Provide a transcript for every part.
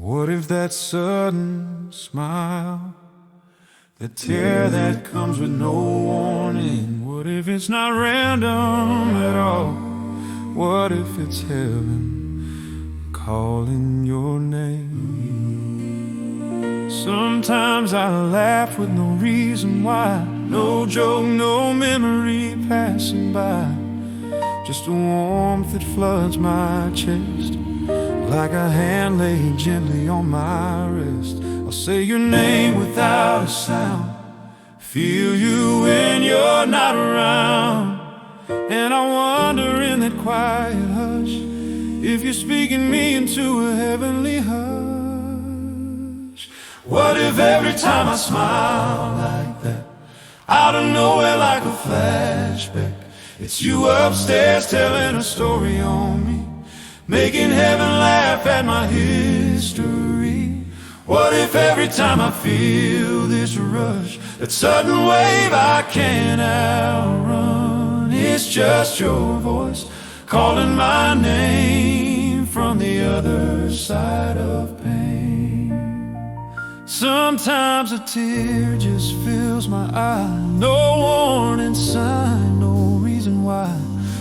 What if that sudden smile, that tear that comes with no warning? What if it's not random at all? What if it's heaven calling your name? Sometimes I laugh with no reason why, no joke, no memory passing by, just a warmth that floods my chest, like a hand laid gently on my wrist. I'll say your name without a sound, feel you when you're not around, and I wonder in that quiet hush if you're speaking me into a heavenly hush. What if every time I smile like that, out of nowhere like a flashback, it's you upstairs telling a story on me, making heaven laugh at my history? What if every time I feel this rush, that sudden wave I can't outrun, it's just your voice calling my name from the other side of pain? Sometimes a tear just fills my eye, no warning sign, no reason why.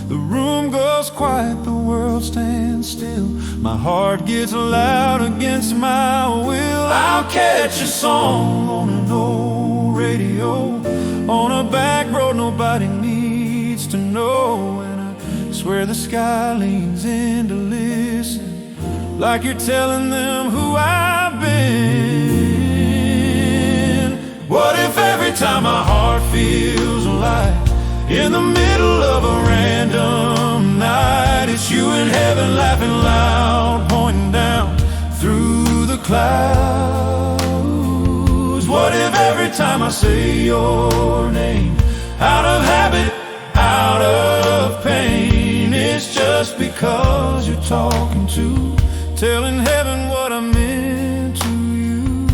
The room goes quiet, the world stands still, my heart gets loud against my will. I'll catch a song on an old radio, on a back road nobody needs to know, and I swear the sky leans in to listen, like you're telling them who I've been. What if every time my heart feels alive, in the middle of a random night, it's you in heaven laughing loud, pointing down through the clouds? What if every time I say your name, out of habit, out of pain, it's just because you're talking to, telling heaven what I meant to you?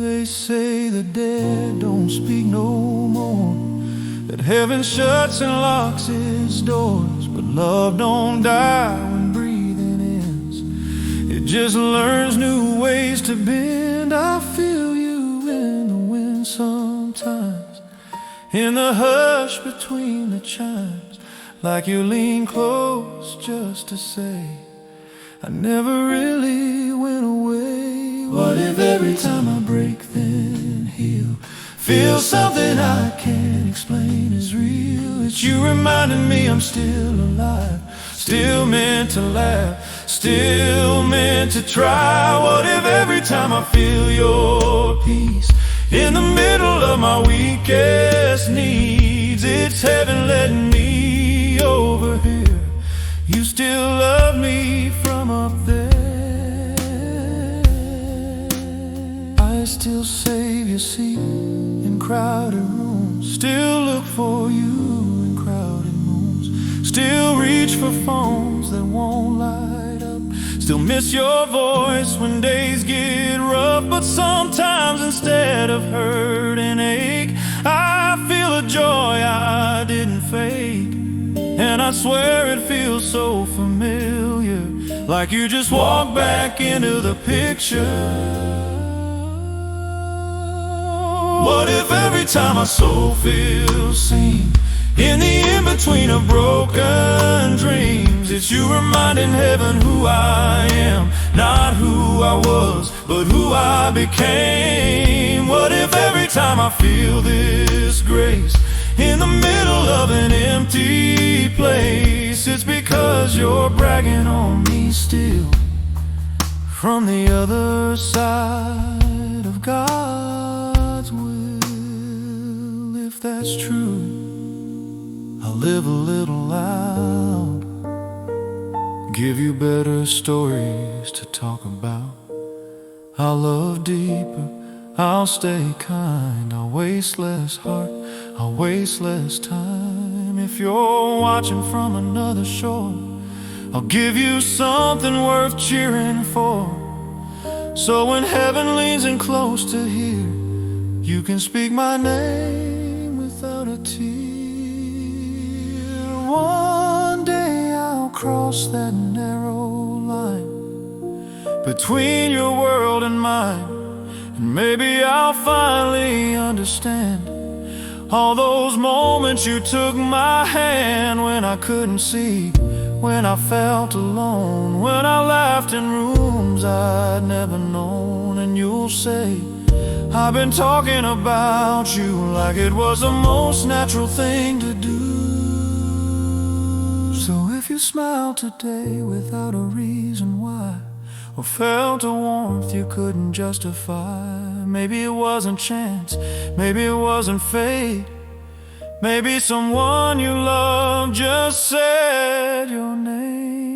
They say the dead don't speak no more, that heaven shuts and locks its doors, but love don't die when breathing ends, it just learns new ways to bend. I feel you in the wind sometimes, in the hush between the chimes, like you lean close just to say I never really went away. What if every time I break then heal, feel something I can't explain is real? It's you reminding me I'm still alive, still meant to laugh, still meant to try. What if every time I feel your peace, in the middle of my weakest needs, it's heaven letting me over here, you still love me from up there? I still save your seat in crowded rooms, still look for you in crowded rooms, still reach for phones that won't light up, still miss your voice when days get rough. But sometimes instead of hurt and ache, I feel a joy I didn't fake, and I swear it feels so familiar, like you just walked back into the picture. What if every time my soul feels seen, in the in-between of broken dreams, it's you reminding heaven who I am, not who I was, but who I became? What if every time I feel this grace, in the middle of an empty place, it's because you're bragging on me still, from the other side of God's will? If that's true, I'll live a little loud, give you better stories to talk about. I'll love deeper, I'll stay kind, I'll waste less heart, I'll waste less time. If you're watching from another shore, I'll give you something worth cheering for, so when heaven leans in close to hear, you can speak my name without a tear. One day I'll cross that narrow between your world and mine. And maybe I'll finally understand all those moments you took my hand when I couldn't see, when I felt alone, when I laughed in rooms I'd never known. And you'll say, I've been talking about you like it was the most natural thing to do. So if you smiled today without a reason why, or felt a warmth you couldn't justify, maybe it wasn't chance, maybe it wasn't fate, maybe someone you loved just said your name.